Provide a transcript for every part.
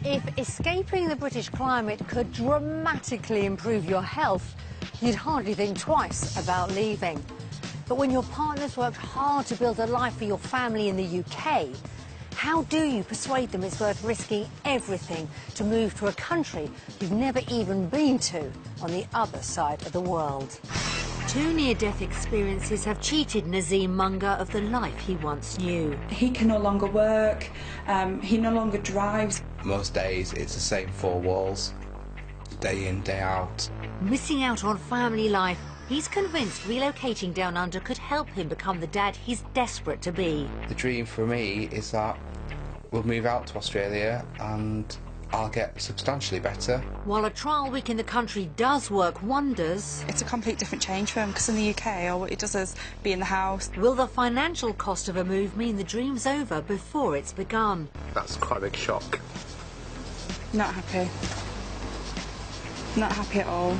If escaping the British climate could dramatically improve your health, you'd hardly think twice about leaving. But when your partner's worked hard to build a life for your family in the UK, how do you persuade them it's worth risking everything to move to a country you've never even been to on the other side of the world? Two near-death experiences have cheated Nazim Mangur of the life he once knew. He can no longer work, he no longer drives. Most days it's the same four walls, day in, day out. Missing out on family life, he's convinced relocating down under could help him become the dad he's desperate to be. The dream for me is that we'll move out to Australia and I'll get substantially better. While a trial week in the country does work wonders, It's a complete different change for him, because in the UK all it does is be in the house. will the financial cost of a move mean the dream's over before it's begun? That's quite a big shock. Not happy. Not happy at all.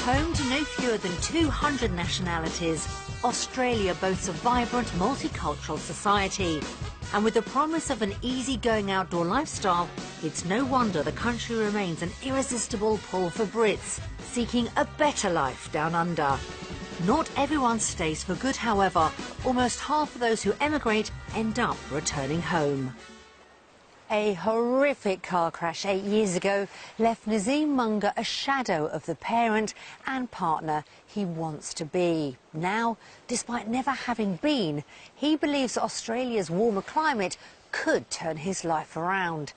Home to no fewer than 200 nationalities, Australia boasts a vibrant multicultural society. And with the promise of an easy-going outdoor lifestyle, it's no wonder the country remains an irresistible pull for Brits seeking a better life down under. Not everyone stays for good, however. Almost half of those who emigrate end up returning home. A horrific car crash 8 years ago left Nazim Mangur a shadow of the parent and partner he wants to be. Now, despite never having been, he believes Australia's warmer climate could turn his life around.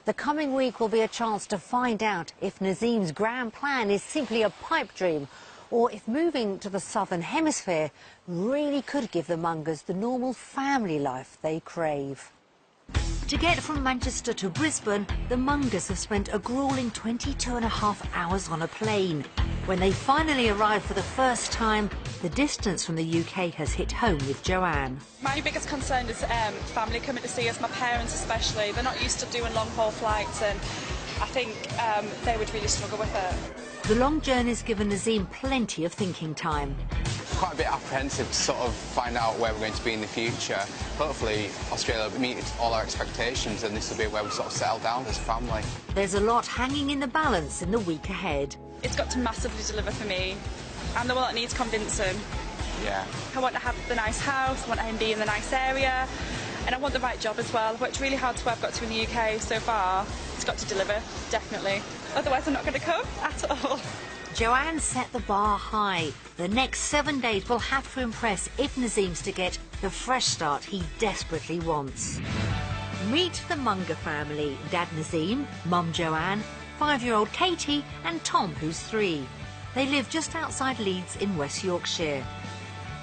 The coming week will be a chance to find out if Nazim's grand plan is simply a pipe dream, or if moving to the southern hemisphere really could give the Mungurs the normal family life they crave. To get from Manchester to Brisbane, the Mungurs have spent a gruelling 22.5 hours on a plane. When they finally arrive for the first time, the distance from the UK has hit home with Joanne. My biggest concern is family coming to see us, my parents especially. They're not used to doing long-haul flights, and I think they would really struggle with it. The long journey's given Nazim plenty of thinking time. Quite a bit apprehensive to sort of find out where we're going to be in the future. Hopefully Australia will meet all our expectations and this will be where we sort of settle down as a family. There's a lot hanging in the balance in the week ahead. It's got to massively deliver for me. I'm the one that needs convincing. Yeah. I want to have the nice house, I want to be in the nice area, and I want the right job as well. I've worked really hard to where I've got to in the UK so far. It's got to deliver, definitely. Otherwise I'm not going to come at all. Joanne set the bar high. The next 7 days will have to impress if Nazim's to get the fresh start he desperately wants. Meet the Mangur family: Dad Nazim, Mum Joanne, 5-year-old Katie and Tom, who's 3. They live just outside Leeds in West Yorkshire.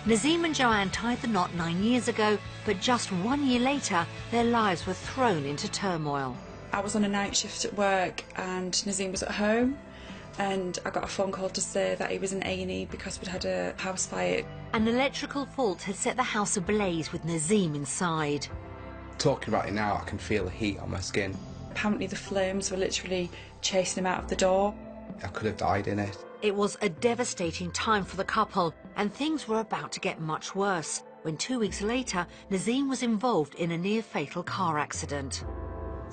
Nazim and Joanne tied the knot 9 years ago, but just 1 year later their lives were thrown into turmoil. I was on a night shift at work and Nazim was at home, and I got a phone call to say that he was in A&E because we'd had a house fire. An electrical fault had set the house ablaze with Nazim inside. Talking about it now, I can feel the heat on my skin. Apparently the flames were literally chasing him out of the door. I could have died in it. It was a devastating time for the couple, and things were about to get much worse when 2 weeks later Nazim was involved in a near-fatal car accident.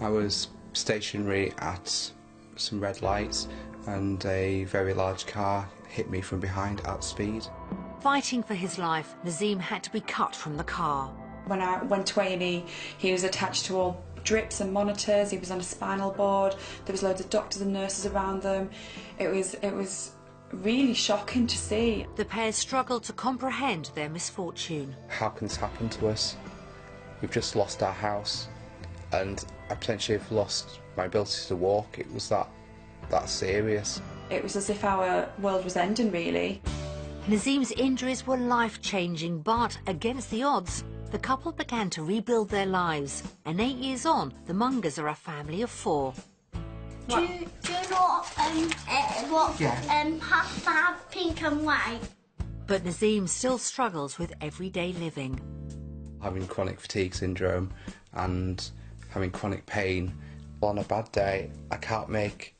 I was stationary at some red lights and a very large car hit me from behind at speed. Fighting for his life, Nazim had to be cut from the car. When I went to A&E, he was attached to all drips and monitors, he was on a spinal board, there was loads of doctors and nurses around them. It was really shocking to see. The pair struggled to comprehend their misfortune. How can this happen to us? We've just lost our house and I potentially have lost my ability to walk. It was that serious. It was as if our world was ending, really. Nazim's injuries were life-changing, but against the odds, the couple began to rebuild their lives. And 8 years on, the Mungurs are a family of 4. Do you know what has pink and white? But Nazim still struggles with everyday living. Having chronic fatigue syndrome and having chronic pain. On a bad day, I can't make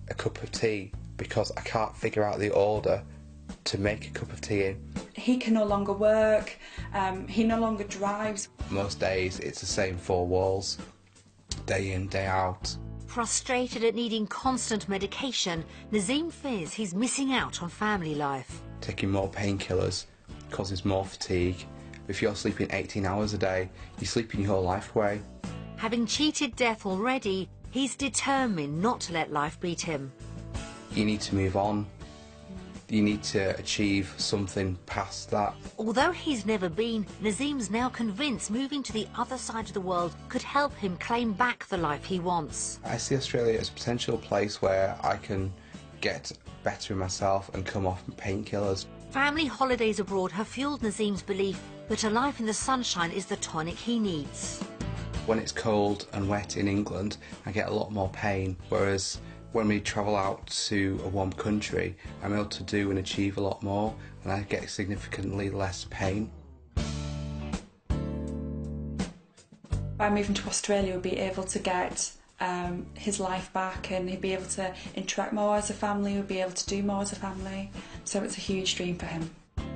a cup of tea because I can't figure out the order to make a cup of tea in. He can no longer work, he no longer drives. Most days it's the same four walls, day in, day out. Frustrated at needing constant medication, Nazim fears he's missing out on family life. Taking more painkillers causes more fatigue. If you're sleeping 18 hours a day, you're sleeping your whole life away. Having cheated death already, he's determined not to let life beat him. You need to move on. You need to achieve something past that. Although he's never been, Nazim's now convinced moving to the other side of the world could help him claim back the life he wants. I see Australia as a potential place where I can get better in myself and come off painkillers. Family holidays abroad have fueled Nazim's belief that a life in the sunshine is the tonic he needs. When it's cold and wet in England, I get a lot more pain, whereas when we travel out to a warm country, I'm able to do and achieve a lot more, and I get significantly less pain. By moving to Australia, we'll be able to get his life back, and he'll be able to interact more as a family, we'll be able to do more as a family, so it's a huge dream for him.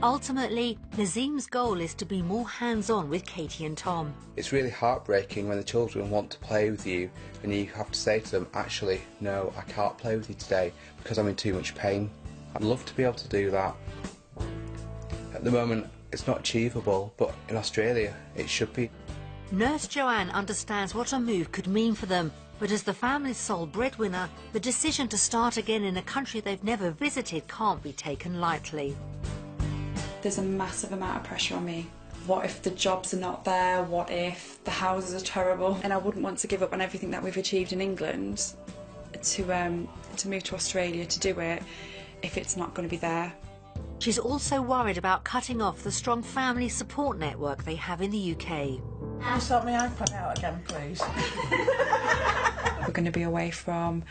Ultimately, Nazim's goal is to be more hands-on with Katie and Tom. It's really heartbreaking when the children want to play with you and you have to say to them, actually, no, I can't play with you today because I'm in too much pain. I'd love to be able to do that. At the moment, it's not achievable, but in Australia, it should be. Nurse Joanne understands what a move could mean for them, but as the family's sole breadwinner, the decision to start again in a country they've never visited can't be taken lightly. There's a massive amount of pressure on me. What if the jobs are not there? What if the houses are terrible? And I wouldn't want to give up on everything that we've achieved in England to move to Australia to do it if it's not going to be there. She's also worried about cutting off the strong family support network they have in the UK. Can you sort my iPad out again, please? We're going to be away from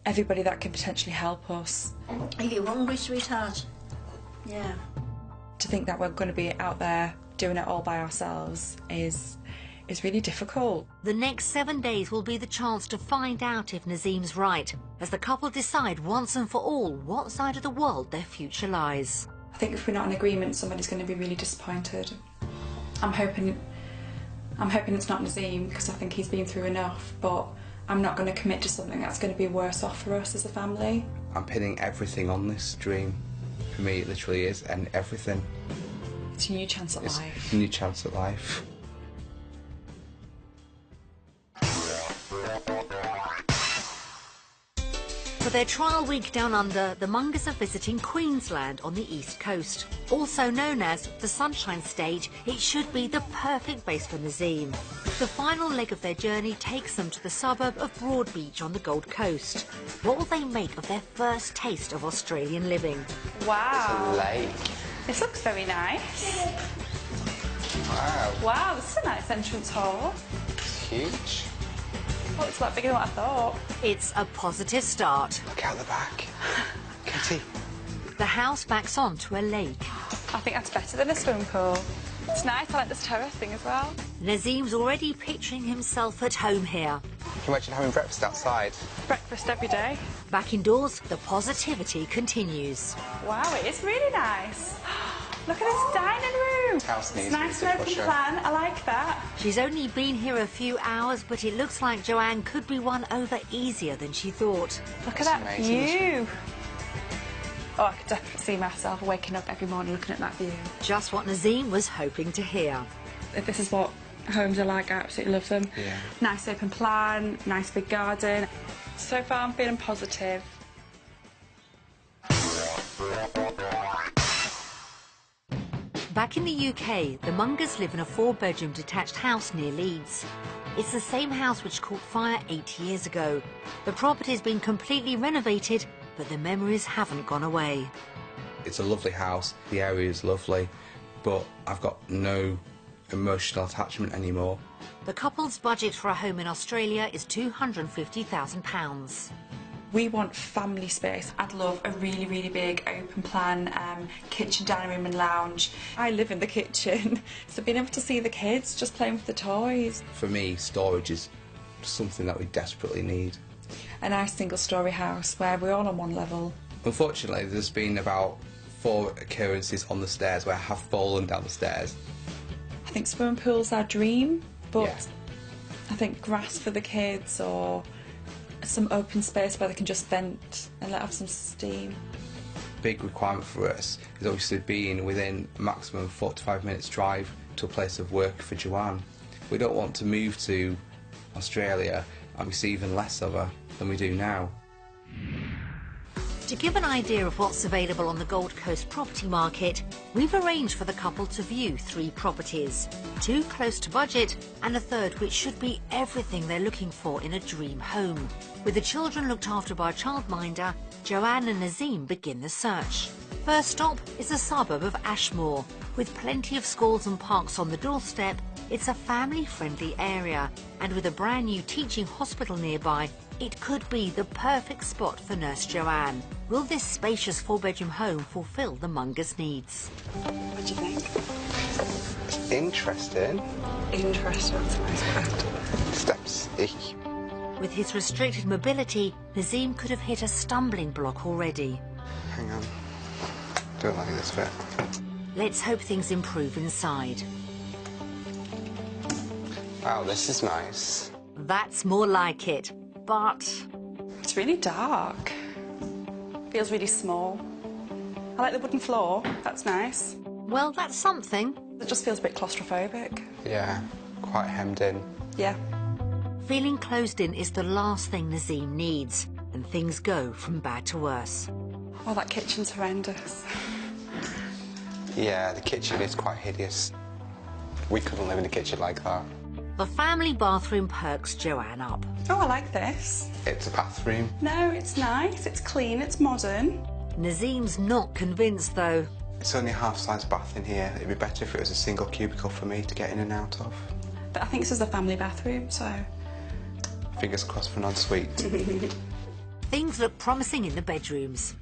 everybody that can potentially help us. Are you hungry, sweetheart? Yeah. To think that we're going to be out there doing it all by ourselves is really difficult. The next 7 days will be the chance to find out if Nazim's right, as the couple decide once and for all what side of the world their future lies. I think if we're not in agreement, somebody's going to be really disappointed. I'm hoping it's not Nazim, because I think he's been through enough, but I'm not going to commit to something that's going to be worse off for us as a family. I'm pinning everything on this dream. For me, it literally is, and everything. It's a new chance at life. It's a new chance at life. For their trial week down under, the Mungers are visiting Queensland on the east coast. Also known as the Sunshine State, it should be the perfect base for Nazim. The final leg of their journey takes them to the suburb of Broadbeach on the Gold Coast. What will they make of their first taste of Australian living? Wow. It's a lake. This looks very nice. Wow. Wow, this is a nice entrance hall. It's huge. Oh, it's a lot bigger than what I thought. It's a positive start. Look out the back. Katie. The house backs onto a lake. I think that's better than a swimming pool. It's nice, I like this terrace thing as well. Nazim's already picturing himself at home here. Can you imagine having breakfast outside? Breakfast every day. Back indoors, the positivity continues. Wow, it is really nice. Look at this dining room. House needs it's nice a and open pusher. plan, I like that. She's only been here a few hours, but it looks like Joanne could be won over easier than she thought. Look at that amazing, view. Oh, I could definitely see myself waking up every morning looking at that view. Just what Nazim was hoping to hear. If this is what homes are like, I absolutely love them. Yeah. Nice open plan, nice big garden. So far I'm feeling positive. Back in the UK, the Mungers live in a 4-bedroom detached house near Leeds. It's the same house which caught fire 8 years ago. The property's been completely renovated, but the memories haven't gone away. It's a lovely house, the area is lovely, but I've got no emotional attachment anymore. The couple's budget for a home in Australia is £250,000. We want family space. I'd love a really, really big open plan kitchen, dining room and lounge. I live in the kitchen, so being able to see the kids just playing with the toys. For me, storage is something that we desperately need. A nice single-storey house where we're all on one level. Unfortunately, there's been about 4 occurrences on the stairs where I have fallen down the stairs. I think swimming pool's our dream, but Yeah. I think grass for the kids or some open space where they can just vent and let off some steam. Big requirement for us is obviously being within a maximum 45 minutes drive to a place of work for Joanne. We don't want to move to Australia and we see even less of her than we do now. To give an idea of what's available on the Gold Coast property market, we've arranged for the couple to view 3 properties, 2 close to budget and a third which should be everything they're looking for in a dream home. With the children looked after by a childminder, Joanne and Nazim begin the search. First stop is a suburb of Ashmore. With plenty of schools and parks on the doorstep, it's a family-friendly area, and with a brand new teaching hospital nearby, it could be the perfect spot for Nurse Joanne. Will this spacious 4-bedroom home fulfil the Mungur's needs? What do you think? Interesting. Interesting, that's a nice word. Steps. With his restricted mobility, Nazim could have hit a stumbling block already. Hang on. Don't like this bit. Let's hope things improve inside. Wow, this is nice. That's more like it, but It's really dark. Feels really small. I like the wooden floor, that's nice. well, that's something. It just feels a bit claustrophobic. Yeah, quite hemmed in. Yeah. Feeling closed in is the last thing Nazim needs, and things go from bad to worse. Oh, that kitchen's horrendous. Yeah, the kitchen is quite hideous. We couldn't live in a kitchen like that. The family bathroom perks Joanne up. Oh, I like this. It's a bathroom. No, it's nice, it's clean, it's modern. Nazim's not convinced, though. It's only a half-size bath in here. It'd be better if it was a single cubicle for me to get in and out of. But I think this is a family bathroom, so... Fingers crossed for an ensuite. Things look promising in the bedrooms.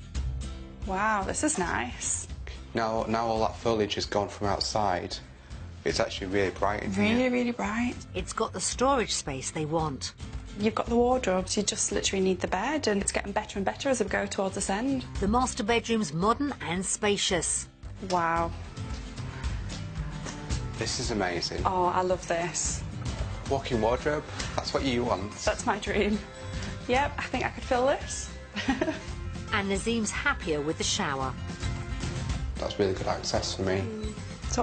Wow, this is nice. Now all that foliage has gone from outside. It's actually really bright in here. Really, really bright. It's got the storage space they want. You've got the wardrobes, you just literally need the bed, and it's getting better and better as we go towards this end. The master bedroom's modern and spacious. Wow. This is amazing. Oh, I love this. Walk-in wardrobe, that's what you want. That's my dream. Yep, I think I could fill this. And Nazim's happier with the shower. That's really good access for me. So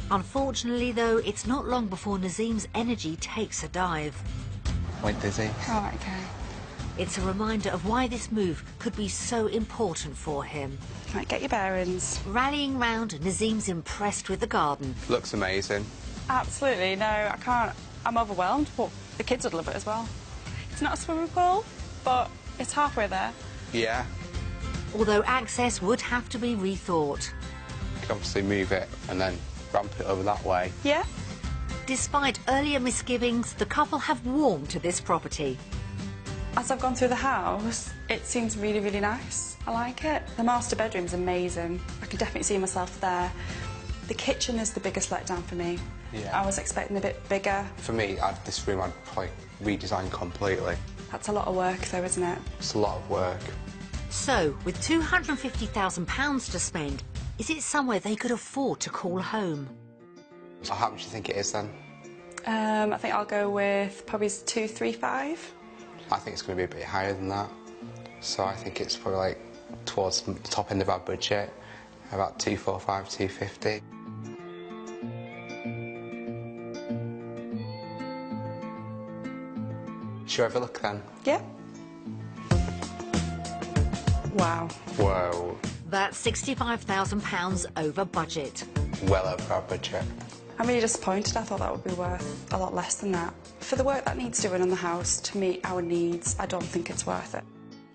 Unfortunately, though, it's not long before Nazim's energy takes a dive. Quite dizzy. oh, okay. It's a reminder of why this move could be so important for him. Right, get your bearings. Rallying round, Nazim's impressed with the garden. Looks amazing. Absolutely, no, I can't. I'm overwhelmed, but the kids would love it as well. It's not a swimming pool, but it's halfway there. Yeah. Although access would have to be rethought. You could obviously move it and then ramp it over that way. Yeah? Despite earlier misgivings, the couple have warmed to this property. As I've gone through the house, it seems really, really nice. I like it. The master bedroom's amazing. I can definitely see myself there. The kitchen is the biggest letdown for me. Yeah. I was expecting a bit bigger. For me, this room I'd probably redesign completely. That's a lot of work though, isn't it? It's a lot of work. So, with £250,000 to spend, is it somewhere they could afford to call home? So how much do you think it is then? I think I'll go with probably 235. I think it's going to be a bit higher than that. So I think it's probably like towards the top end of our budget, about 245, 250. Should we have a look then? Yeah. Wow. Whoa, That's £65,000 over budget. well over our budget. I'm really disappointed. I thought that would be worth a lot less than that. For the work that needs doing on the house to meet our needs, I don't think it's worth it.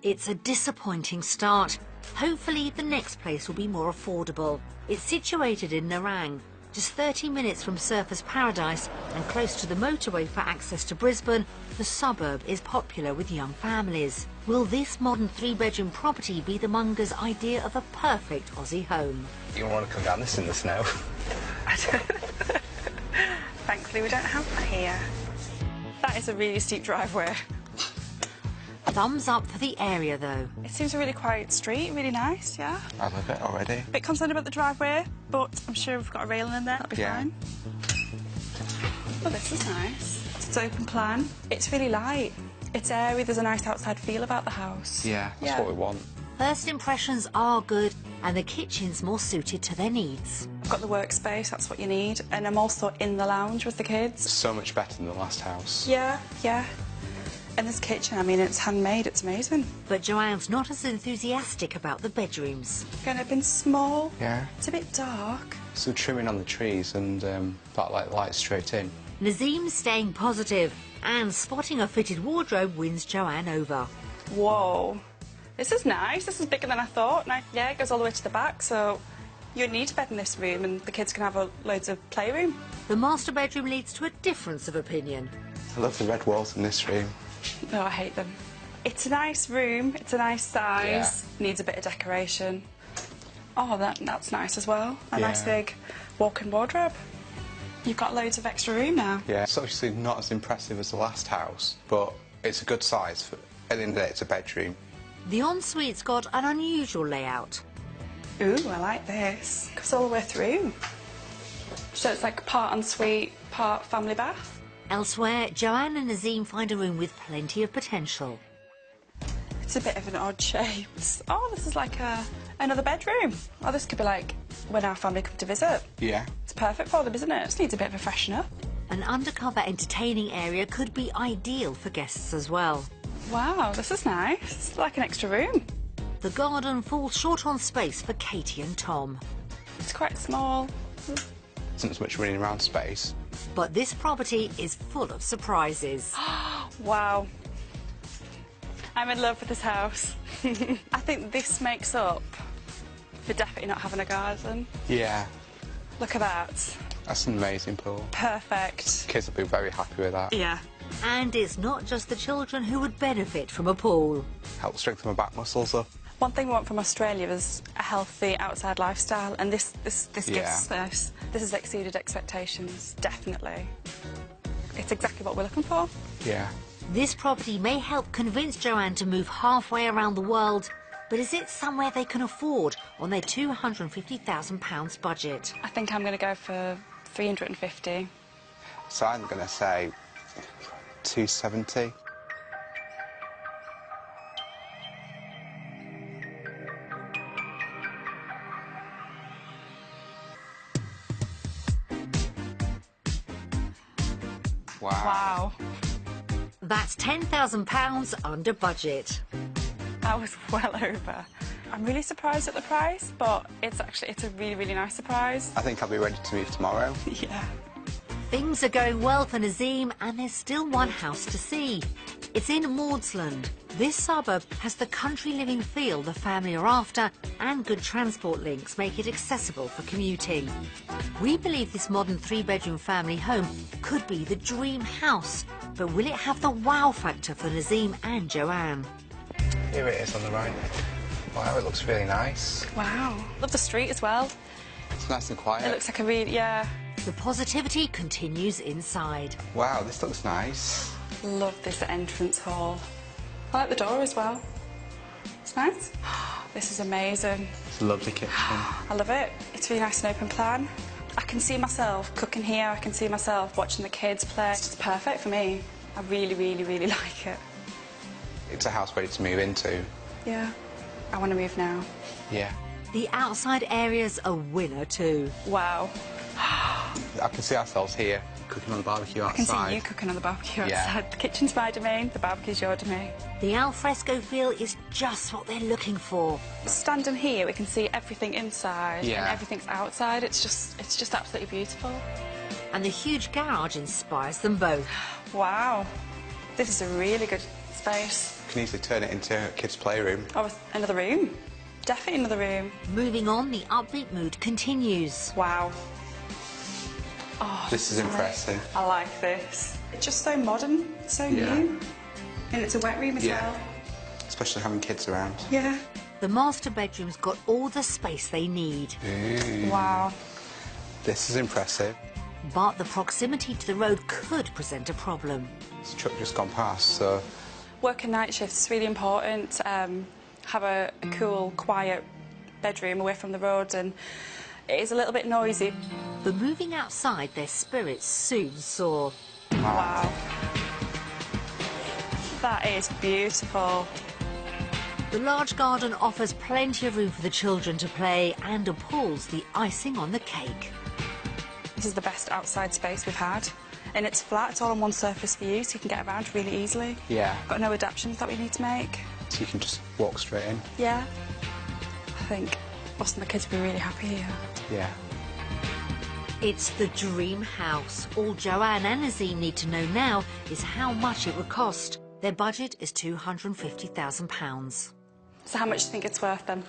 It's a disappointing start, Hopefully, the next place will be more affordable. It's situated in Nerang, just 30 minutes from Surfers Paradise and close to the motorway for access to Brisbane. The suburb is popular with young families. Will this modern 3-bedroom property be the Mungur's idea of a perfect Aussie home? You want to come down this in the snow? Thankfully, we don't have that here. That is a really steep driveway. Thumbs up for the area, though. It seems a really quiet street, really nice, yeah? I love it already. Bit concerned about the driveway, but I'm sure we've got a railing in there, that'll be fine. Oh, this is nice. It's open plan. It's really light. It's airy, there's a nice outside feel about the house. Yeah, that's what we want. First impressions are good, and the kitchen's more suited to their needs. I've got the workspace, that's what you need, and I'm also in the lounge with the kids. So much better than the last house. Yeah, yeah. And this kitchen, I mean, it's handmade, it's amazing. But Joanne's not as enthusiastic about the bedrooms. Again, I've been small. Yeah. It's a bit dark. Some trimming on the trees and that light straight in. Nazim's staying positive, and spotting a fitted wardrobe wins Joanne over. Whoa. This is nice. This is bigger than I thought. And yeah, it goes all the way to the back, so you need a bed in this room and the kids can have loads of playroom. The master bedroom leads to a difference of opinion. I love the red walls in this room. No, I hate them. It's a nice room, it's a nice size, needs a bit of decoration. Oh, that's nice as well. A nice big walk-in wardrobe. You've got loads of extra room now. Yeah, it's obviously not as impressive as the last house, but it's a good size. At the end of the day, it's a bedroom. The ensuite's got an unusual layout. Ooh, I like this. Goes all the way through. So it's like part ensuite, part family bath. Elsewhere, Joanne and Nazim find a room with plenty of potential. It's a bit of an odd shape. Oh, this is like another bedroom. Oh, this could be like when our family come to visit. Yeah. It's perfect for them, isn't it? It just needs a bit of a freshen up. An undercover entertaining area could be ideal for guests as well. Wow, this is nice. It's like an extra room. The garden falls short on space for Katie and Tom. It's quite small. Isn't as much running around space. But this property is full of surprises. Wow. I'm in love with this house. I think this makes up for definitely not having a garden. Yeah. Look at that. That's an amazing pool. Perfect. Kids will be very happy with that. Yeah. And it's not just the children who would benefit from a pool. Help strengthen my back muscles up. One thing we want from Australia is a healthy outside lifestyle, and this gives us this. This has exceeded expectations, definitely. It's exactly what we're looking for. Yeah. This property may help convince Joanne to move halfway around the world, but is it somewhere they can afford on their £250,000 budget? I think I'm going to go for 350. So I'm going to say 270. Wow. That's £10,000 under budget. That was well over. I'm really surprised at the price, but it's a really, really nice surprise. I think I'll be ready to move tomorrow. Yeah. Things are going well for Nazim, and there's still one house to see. It's in Maudsley. This suburb has the country living feel the family are after, and good transport links make it accessible for commuting. We believe this modern 3-bedroom family home could be the dream house, but will it have the wow factor for Nazim and Joanne? Here it is on the right. Wow, it looks really nice. Wow. Love the street as well. It's nice and quiet. It looks like a really, yeah. The positivity continues inside. Wow, this looks nice. Love this entrance hall. I like the door as well. It's nice. This is amazing. It's a lovely kitchen. I love it. It's really nice and open plan. I can see myself cooking here. I can see myself watching the kids play. It's perfect for me. I really, really, really like it. It's a house ready to move into. Yeah. I want to move now. Yeah. The outside area's a winner too. Wow. I can see ourselves here, cooking on the barbecue outside. I can see you cooking on the barbecue Yeah. outside. The kitchen's my domain, the barbecue's your domain. The alfresco feel is just what they're looking for. Standing here, we can see everything inside Yeah. and everything's outside. It's just absolutely beautiful. And the huge garage inspires them both. Wow. This is a really good space. You can easily turn it into a kid's playroom. Oh, another room. Definitely another room. Moving on, the upbeat mood continues. Wow. Oh, This is impressive. I like this. It's just so modern, so Yeah. new. And it's a wet room as well. Especially having kids around. Yeah. The master bedroom's got all the space they need. Wow. This is impressive. But the proximity to the road could present a problem. This truck just gone past, so... Working night shifts is really important. Have a cool, quiet bedroom away from the road, and it is a little bit noisy. But moving outside, their spirits soon soar. Wow. That is beautiful. The large garden offers plenty of room for the children to play, and a pool's the icing on the cake. This is the best outside space we've had. And it's flat, it's all on one surface for you, so you can get around really easily. Yeah. Got no adaptations that we need to make. So you can just walk straight in. Yeah. I think us and the kids will be really happy here. Yeah. It's the dream house. All Joanne and Nazim need to know now is how much it would cost. Their budget is £250,000. So how much do you think it's worth then?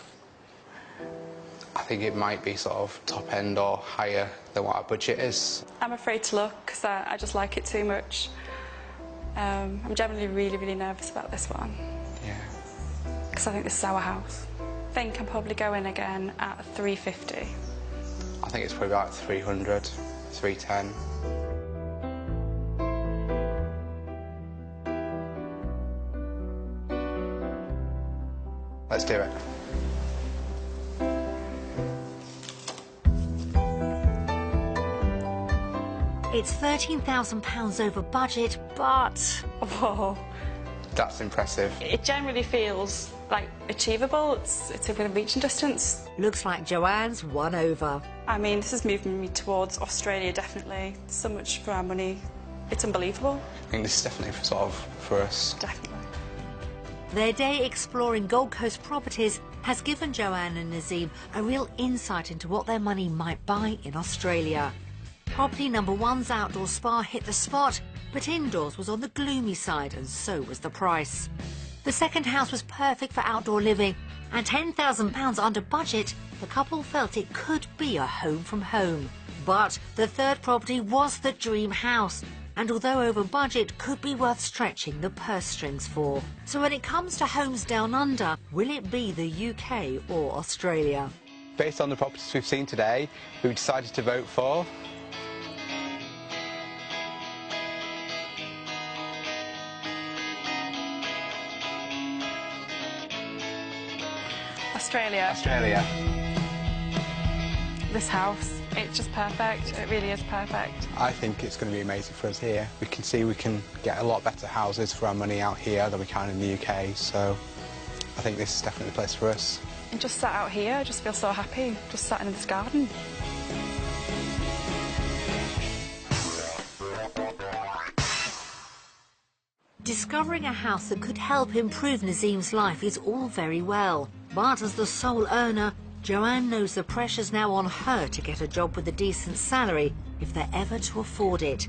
I think it might be sort of top end or higher than what our budget is. I'm afraid to look because I just like it too much. I'm generally really, really nervous about this one. Yeah. Because I think this is our house. I think I'm probably going again at 350. I think it's probably about 300, 310. Let's do it. It's £13,000 over budget, but... Whoa. That's impressive. It generally feels like achievable. It's within reaching distance. Looks like Joanne's won over. I mean, this is moving me towards Australia, definitely. So much for our money. It's unbelievable. I think this is definitely sort of for us. Definitely. Their day exploring Gold Coast properties has given Joanne and Nazim a real insight into what their money might buy in Australia. Property number one's outdoor spa hit the spot, but indoors was on the gloomy side, and so was the price. The second house was perfect for outdoor living, and £10,000 under budget, the couple felt it could be a home from home. But the third property was the dream house, and although over budget, could be worth stretching the purse strings for. So when it comes to homes down under, will it be the UK or Australia? Based on the properties we've seen today, we decided to vote for... Australia. This house, it's just perfect. It really is perfect. I think it's going to be amazing for us here. We can see we can get a lot better houses for our money out here than we can in the UK, so I think this is definitely the place for us. And just sat out here, I just feel so happy, just sat in this garden. Discovering a house that could help improve Nazim's life is all very well. But as the sole earner, Joanne knows the pressure's now on her to get a job with a decent salary if they're ever to afford it.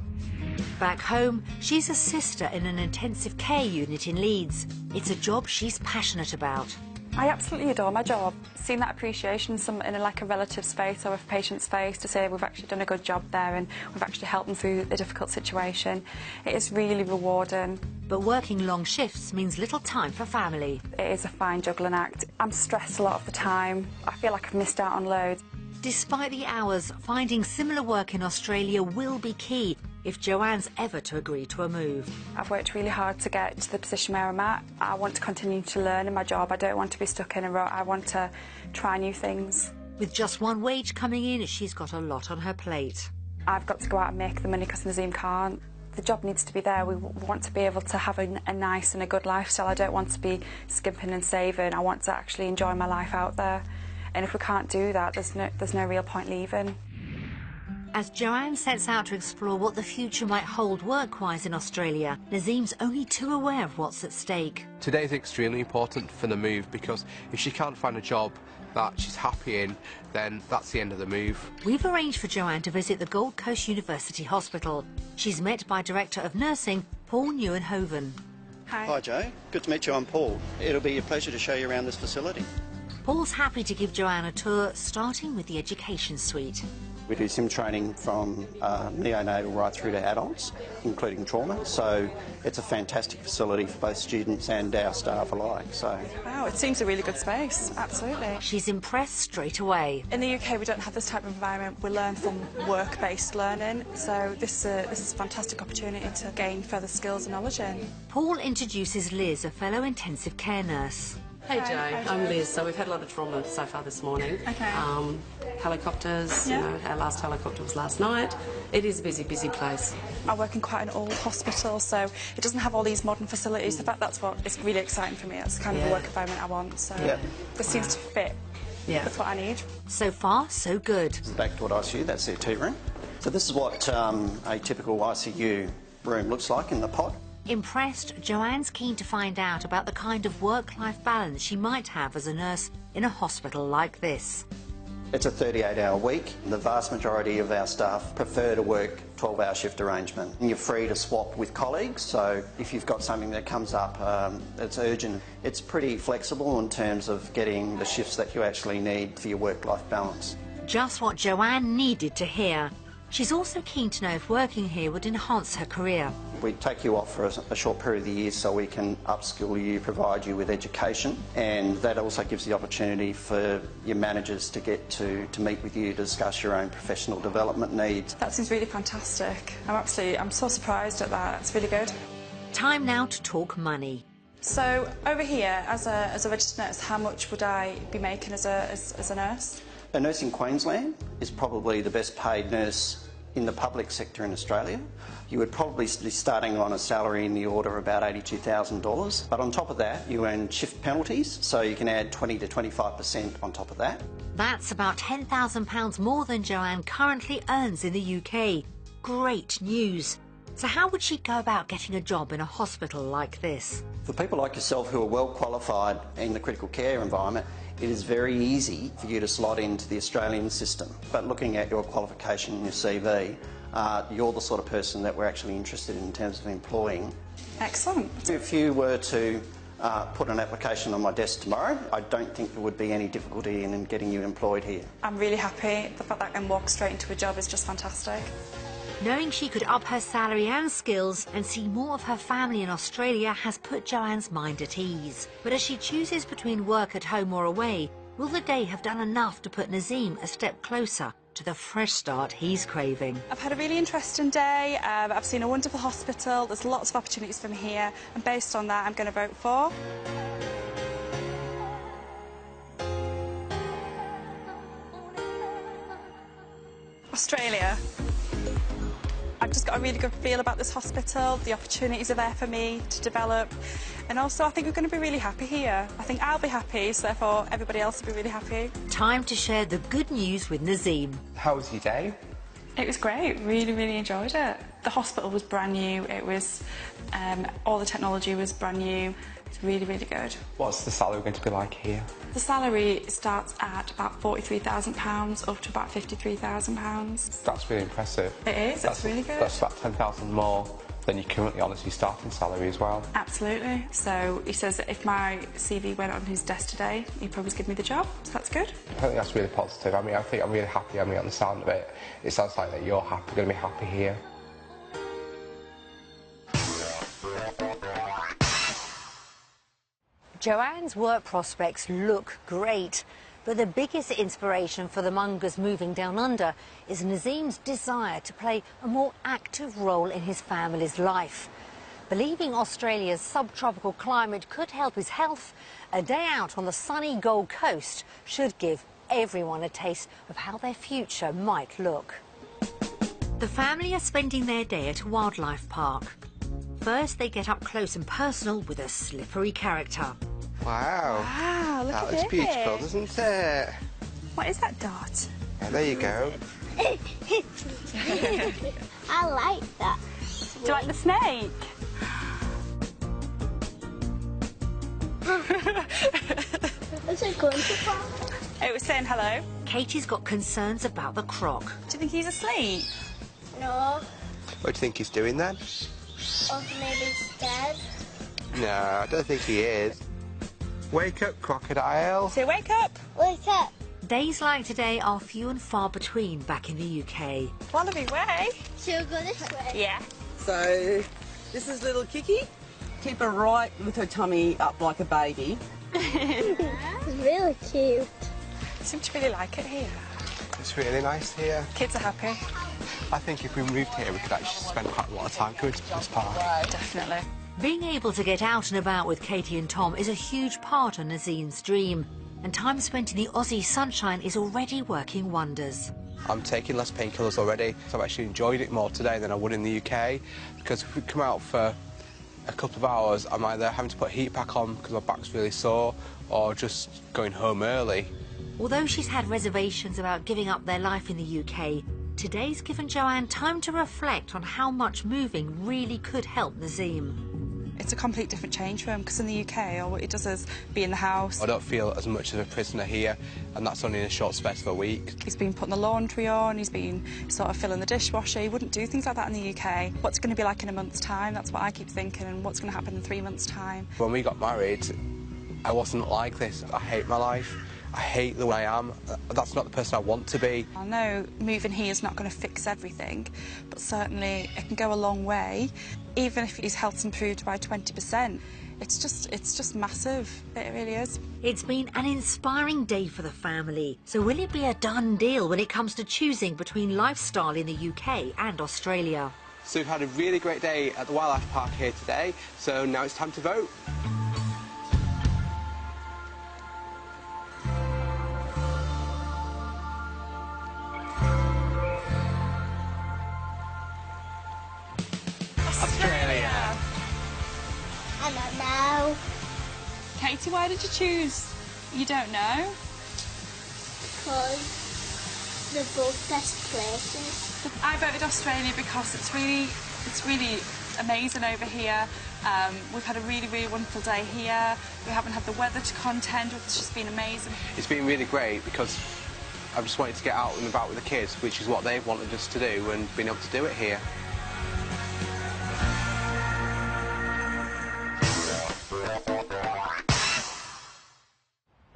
Back home, she's a sister in an intensive care unit in Leeds. It's a job she's passionate about. I absolutely adore my job. Seeing that appreciation in like a relative's face or a patient's face to say we've actually done a good job there and we've actually helped them through a difficult situation, it is really rewarding. But working long shifts means little time for family. It is a fine juggling act. I'm stressed a lot of the time. I feel like I've missed out on loads. Despite the hours, finding similar work in Australia will be key if Joanne's ever to agree to a move. I've worked really hard to get to the position where I'm at. I want to continue to learn in my job. I don't want to be stuck in a rut. I want to try new things. With just one wage coming in, she's got a lot on her plate. I've got to go out and make the money because Nazim can't. The job needs to be there. We want to be able to have a nice and a good lifestyle. I don't want to be skimping and saving. I want to actually enjoy my life out there. And if we can't do that, there's no real point leaving. As Joanne sets out to explore what the future might hold work-wise in Australia, Nazim's only too aware of what's at stake. Today's extremely important for the move because if she can't find a job that she's happy in, then that's the end of the move. We've arranged for Joanne to visit the Gold Coast University Hospital. She's met by Director of Nursing, Paul Neuenhoven. Hi. Hi, Joe. Good to meet you. I'm Paul. It'll be a pleasure to show you around this facility. Paul's happy to give Joanne a tour, starting with the education suite. We do sim training from neonatal right through to adults, including trauma, so it's a fantastic facility for both students and our staff alike. So, wow, it seems a really good space, absolutely. She's impressed straight away. In the UK we don't have this type of environment. We learn from work-based learning, so this is a fantastic opportunity to gain further skills and knowledge in. Paul introduces Liz, a fellow intensive care nurse. Hey Jo, I'm Liz. So we've had a lot of trauma so far this morning. Okay. Helicopters, Yeah. you know, our last helicopter was last night. It is a busy, busy place. I work in quite an old hospital, so it doesn't have all these modern facilities. In fact, that's what is really exciting for me. That's the kind of Yeah. work environment I want. So this seems to fit. Yeah. That's what I need. So far, so good. back to what ICU, that's their tea room. So this is what a typical ICU room looks like in the pod. Impressed, Joanne's keen to find out about the kind of work-life balance she might have as a nurse in a hospital like this. It's a 38-hour week. The vast majority of our staff prefer to work 12-hour shift arrangement. And you're free to swap with colleagues, so if you've got something that comes up that's urgent, it's pretty flexible in terms of getting the shifts that you actually need for your work-life balance. Just what Joanne needed to hear. She's also keen to know if working here would enhance her career. We take you off for a short period of the year so we can upskill you, provide you with education, and that also gives the opportunity for your managers to get to meet with you to discuss your own professional development needs. That seems really fantastic. I'm so surprised at that. It's really good. Time now to talk money. So over here, as a registered nurse, how much would I be making as a nurse? A nurse in Queensland is probably the best paid nurse in the public sector in Australia. You would probably be starting on a salary in the order of about $82,000. But on top of that, you earn shift penalties, so you can add 20 to 25% on top of that. That's about £10,000 more than Joanne currently earns in the UK. Great news. So how would she go about getting a job in a hospital like this? For people like yourself who are well qualified in the critical care environment, it is very easy for you to slot into the Australian system. But looking at your qualification and your CV, you're the sort of person that we're actually interested in terms of employing. Excellent. If you were to put an application on my desk tomorrow, I don't think there would be any difficulty in getting you employed here. I'm really happy. The fact that I can walk straight into a job is just fantastic. Knowing she could up her salary and skills and see more of her family in Australia has put Joanne's mind at ease. But as she chooses between work at home or away, will the day have done enough to put Nazim a step closer to the fresh start he's craving? I've had a really interesting day. I've seen a wonderful hospital. There's lots of opportunities for me here, and based on that, I'm going to vote for Australia. I've just got a really good feel about this hospital. The opportunities are there for me to develop, and also I think we're going to be really happy here. I think I'll be happy, so therefore everybody else will be really happy. Time to share the good news with Nazim. How was your day? It was great. Really, really enjoyed it. The hospital was brand new. It was all the technology was brand new. It's really, really good. What's the salary going to be like here? The salary starts at about £43,000 up to about £53,000. That's really impressive. It is. It's really good. That's about 10,000 more than you currently on as your starting salary as well. Absolutely. So he says that if my CV went on his desk today, he'd probably give me the job. So that's good. I think that's really positive. I mean, I think I'm really happy. I mean, on the sound of it, it sounds like that you're happy, going to be happy here. Joanne's work prospects look great, but the biggest inspiration for the Mungurs moving down under is Nazim's desire to play a more active role in his family's life. Believing Australia's subtropical climate could help his health, a day out on the sunny Gold Coast should give everyone a taste of how their future might look. The family are spending their day at a wildlife park. First, they get up close and personal with a slippery character. Wow. Wow, look that at looks this. beautiful, doesn't it? What is that, Dot? Yeah, there you go. I like that. Do you like the snake? What's it going to park? It was saying hello. Katie's got concerns about the croc. Do you think he's asleep? No. What do you think he's doing then? Or maybe he's dead. No, I don't think he is. Wake up, crocodile. Say wake up. Wake up. Days like today are few and far between back in the UK. Wallaby way. Should we go this way? Yeah. So, this is little Kiki. Keep her right with her tummy up like a baby. It's really cute. I seem to really like it here. It's really nice here. Kids are happy. I think if we moved here, we could actually spend quite a lot of time going to this park. Definitely. Being able to get out and about with Katie and Tom is a huge part of Nazim's dream, and time spent in the Aussie sunshine is already working wonders. I'm taking less painkillers already, so I've actually enjoyed it more today than I would in the UK, because if we come out for a couple of hours, I'm either having to put a heat pack on because my back's really sore, or just going home early. Although she's had reservations about giving up their life in the UK, today's given Joanne time to reflect on how much moving really could help Nazim. It's a complete different change for him, because in the UK, all he does is be in the house. I don't feel as much of a prisoner here, and that's only in a short space of a week. He's been putting the laundry on, he's been sort of filling the dishwasher. He wouldn't do things like that in the UK. What's going to be like in a month's time? That's what I keep thinking, and what's going to happen in 3 months' time? When we got married, I wasn't like this. I hate my life. I hate the way I am. That's not the person I want to be. I know moving here is not going to fix everything, but certainly it can go a long way. Even if his health's improved by 20%, it's just massive. It really is. It's been an inspiring day for the family. So will it be a done deal when it comes to choosing between lifestyle in the UK and Australia? So we've had a really great day at the Wildlife Park here today, so now it's time to vote. Australia. I don't know. Katie, why did you choose? You don't know? Because they're both best places. I voted Australia because it's really amazing over here. We've had a really wonderful day here. We haven't had the weather to contend with. It's just been amazing. It's been really great because I've just wanted to get out and about with the kids, which is what they've wanted us to do, and being able to do it here.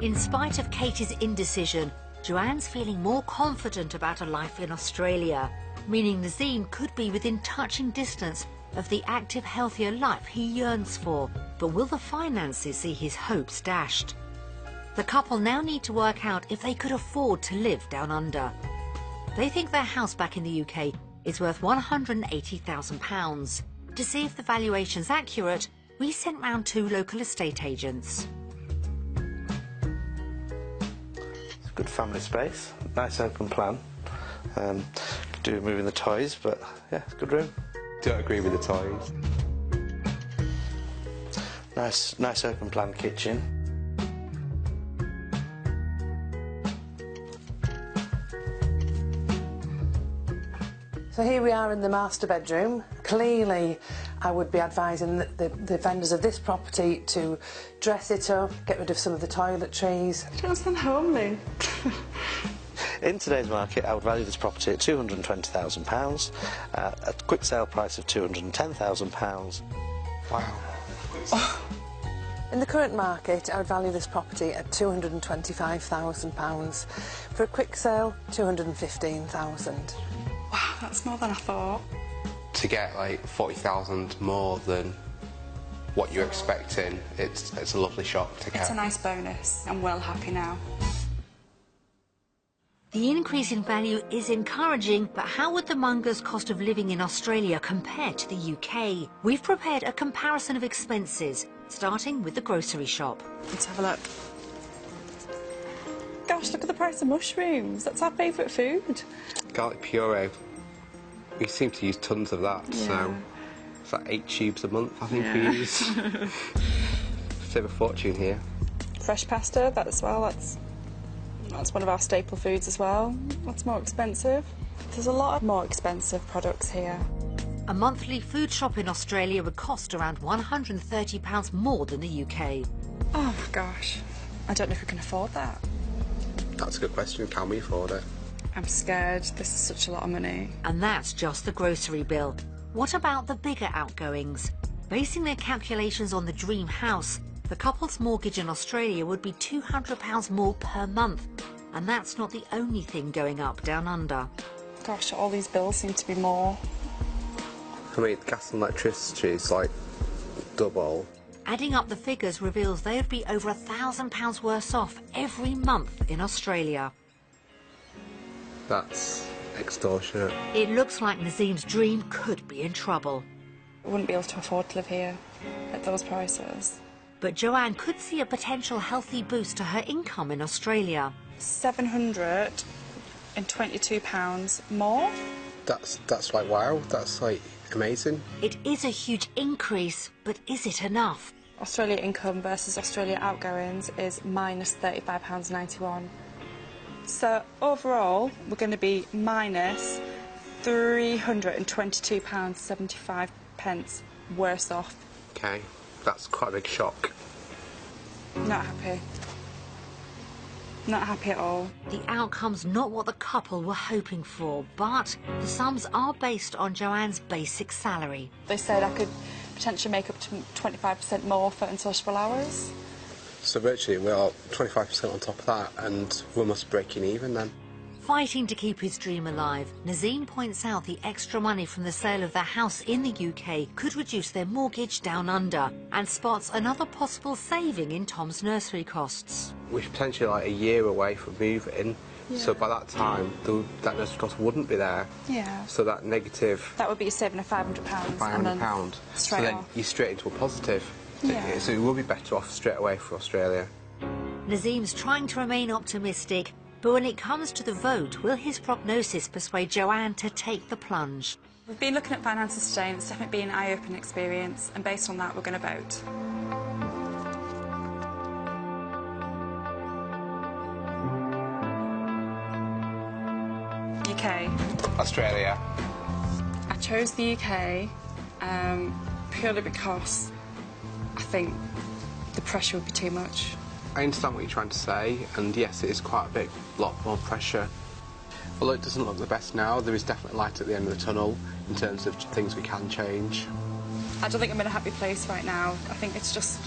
In spite of Katie's indecision, Joanne's feeling more confident about a life in Australia, meaning Nazim could be within touching distance of the active, healthier life he yearns for. But will the finances see his hopes dashed? The couple now need to work out if they could afford to live down under. They think their house back in the UK is worth £180,000. To see if the valuation's accurate, we sent round 2 local estate agents. Good family space, nice open plan. Could do moving the toys, but yeah, good room. Don't agree with the toys. Nice open plan kitchen. So here we are in the master bedroom. Clearly, I would be advising the vendors of this property to dress it up, get rid of some of the toiletries. You don't sound homely. In today's market, I would value this property at £220,000, a quick sale price of £210,000. Wow. In the current market, I would value this property at £225,000. For a quick sale, £215,000. Wow, that's more than I thought. To get like 40,000 more than what you're expecting, it's a lovely shock to get. It's a nice bonus. I'm well happy now. The increase in value is encouraging, but how would the Mungur's cost of living in Australia compare to the UK? We've prepared a comparison of expenses, starting with the grocery shop. Let's have a look. Gosh, look at the price of mushrooms. That's our favourite food. Garlic puree. We seem to use tons of that, Yeah. so it's like 8 tubes a month, I think we use. Save a fortune here. Fresh pasta, that as well. That's one of our staple foods as well. That's more expensive. There's a lot of more expensive products here. A monthly food shop in Australia would cost around £130 more than the UK. Oh my gosh. I don't know if we can afford that. That's a good question. Can we afford it? I'm scared. This is such a lot of money. And that's just the grocery bill. What about the bigger outgoings? Basing their calculations on the dream house, The couple's mortgage in Australia would be £200 more per month, and that's not the only thing going up down under. Gosh, all these bills seem to be more. I mean, gas and electricity is like double. Adding up the figures reveals they would be over £1,000 worse off every month in Australia. That's extortionate. It looks like Nazim's dream could be in trouble. I wouldn't be able to afford to live here at those prices. But Joanne could see a potential healthy boost to her income in Australia. £722 more? That's like wow, that's like amazing. It is a huge increase, but is it enough? Australia income versus Australia outgoings is minus £35.91. So overall, we're going to be minus £322.75 worse off. Okay, that's quite a big shock. Not happy. Not happy at all. The outcome's not what the couple were hoping for, but the sums are based on Joanne's basic salary. They said I could potentially make up to 25% more for unsociable hours. So virtually we're 25% on top of that, and we must be breaking even then. Fighting to keep his dream alive, Nazim points out the extra money from the sale of their house in the UK could reduce their mortgage down under, and spots another possible saving in Tom's nursery costs. We're potentially like a year away from moving, so by that time that nursery cost wouldn't be there. Yeah. So that negative... That would be a saving of £500. £500. So then you're straight into a positive. Yeah. So it will be better off straight away for Australia. Nazim's trying to remain optimistic, but when it comes to the vote, will his prognosis persuade Joanne to take the plunge? We've been looking at finances today, and it's definitely been an eye-opening experience, and based on that, we're going to vote. UK. Australia. I chose the UK purely because I think the pressure would be too much. I understand what you're trying to say, and yes, it is quite a lot more pressure. Although it doesn't look the best now, there is definitely light at the end of the tunnel in terms of things we can change. I don't think I'm in a happy place right now. I think it's just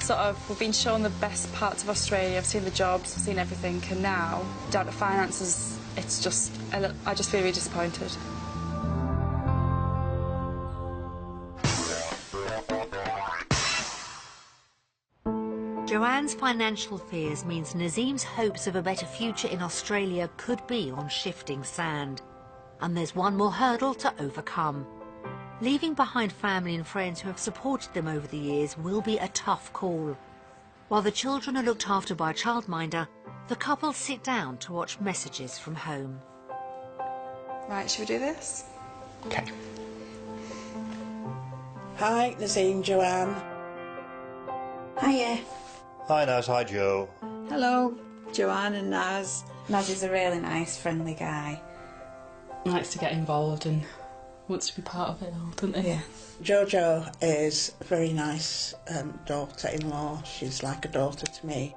sort of, we've been shown the best parts of Australia, I've seen the jobs, I've seen everything, and now, down to finances, it's just, I just feel really disappointed. Joanne's financial fears means Nazim's hopes of a better future in Australia could be on shifting sand. And there's one more hurdle to overcome. Leaving behind family and friends who have supported them over the years will be a tough call. While the children are looked after by a childminder, the couple sit down to watch messages from home. Right, should we do this? Okay. Hi, Nazim, Joanne. Hiya. Hi Naz, hi Joe. Hello, Joanne and Naz. Naz is a really nice, friendly guy. Likes to get involved and wants to be part of it all, doesn't he? Yeah. Jojo is a very nice daughter-in-law. She's like a daughter to me.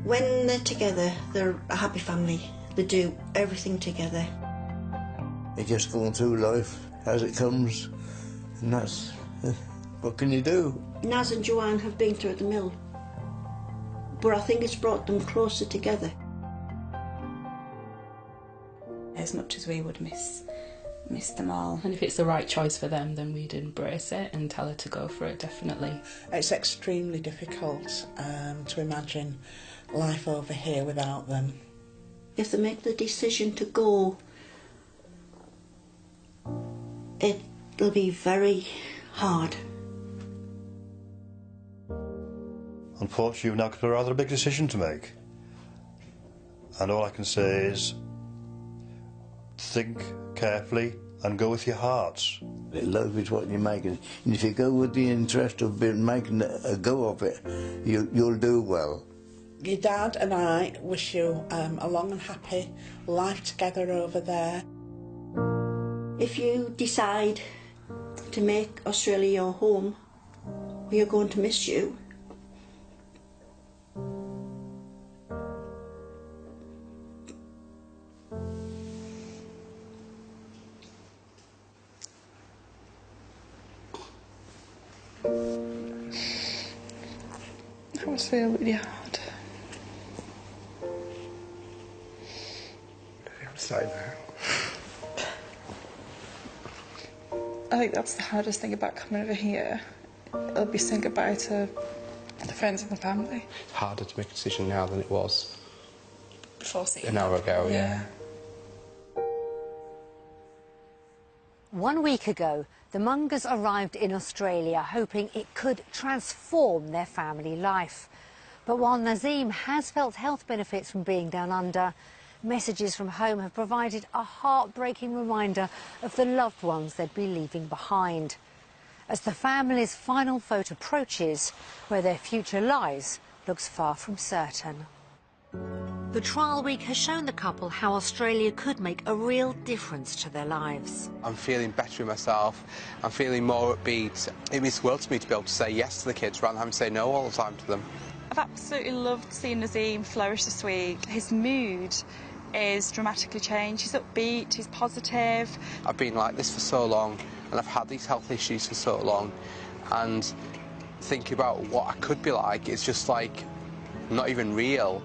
When they're together, they're a happy family. They do everything together. You're just going through life as it comes, and that's... what can you do? Naz and Joanne have been through the mill, but I think it's brought them closer together. As much as we would miss them all. And if it's the right choice for them, then we'd embrace it and tell her to go for it, definitely. It's extremely difficult to imagine life over here without them. If they make the decision to go, it'll be very hard. Unfortunately, you've now got a rather big decision to make. And all I can say is think carefully and go with your hearts. Love is what you're making. And if you go with the interest of making a go of it, you'll do well. Your dad and I wish you a long and happy life together over there. If you decide to make Australia your home, we are going to miss you. must feel really hard. I'm sorry now. I think that's the hardest thing about coming over here. It'll be saying goodbye to the friends and the family. It's harder to make a decision now than it was Before seeing an hour ago, yeah. 1 week ago, the Mungurs arrived in Australia hoping it could transform their family life. But while Nazim has felt health benefits from being down under, messages from home have provided a heartbreaking reminder of the loved ones they'd be leaving behind. As the family's final vote approaches, where their future lies looks far from certain. The trial week has shown the couple how Australia could make a real difference to their lives. I'm feeling better in myself. I'm feeling more upbeat. It means the world to me to be able to say yes to the kids rather than having to say no all the time to them. I've absolutely loved seeing Nazim flourish this week. His mood is dramatically changed. He's upbeat, he's positive. I've been like this for so long and I've had these health issues for so long, and thinking about what I could be like, it's just like not even real.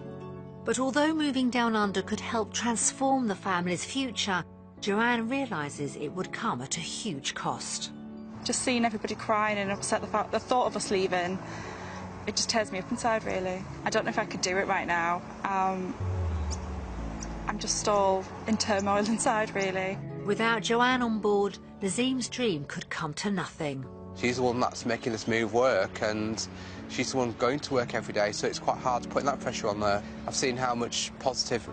But although moving down under could help transform the family's future, Joanne realises it would come at a huge cost. Just seeing everybody crying and upset, the thought of us leaving, it just tears me up inside, really. I don't know if I could do it right now. I'm just all in turmoil inside, really. Without Joanne on board, Nazim's dream could come to nothing. She's the one that's making this move work, and she's the one going to work every day, so it's quite hard putting that pressure on her. I've seen how much positive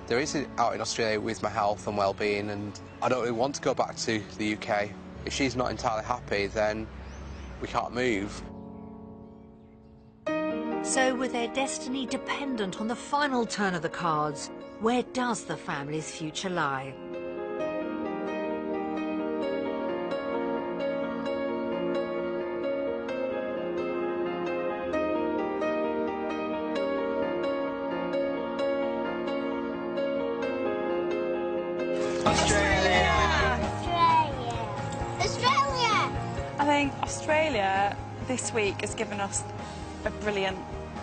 there is out in Australia with my health and well-being, and I don't really want to go back to the UK. If she's not entirely happy, then we can't move. So with their destiny dependent on the final turn of the cards, where does the family's future lie? I think Australia this week has given us a brilliant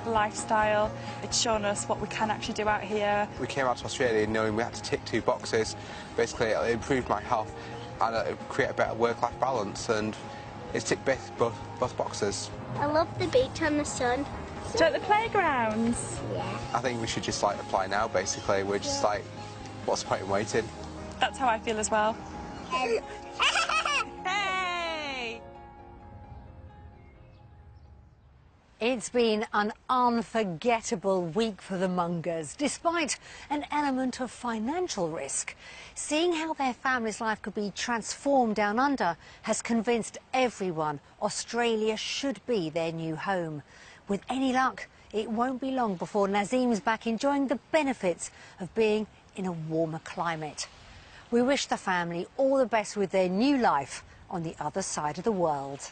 lifestyle. It's shown us what we can actually do out here. We came out to Australia knowing we had to tick 2 boxes. Basically, it improved my health and it create a better work-life balance, and it's ticked both boxes. I love the beach and the sun. Do you like the playgrounds? Yeah. I think we should just like apply now, basically. We're just like, what's the point in waiting? That's how I feel as well. Hey! It's been an unforgettable week for the Mungurs, despite an element of financial risk. Seeing how their family's life could be transformed down under has convinced everyone Australia should be their new home. With any luck, it won't be long before Nazim's back enjoying the benefits of being in a warmer climate. We wish the family all the best with their new life on the other side of the world.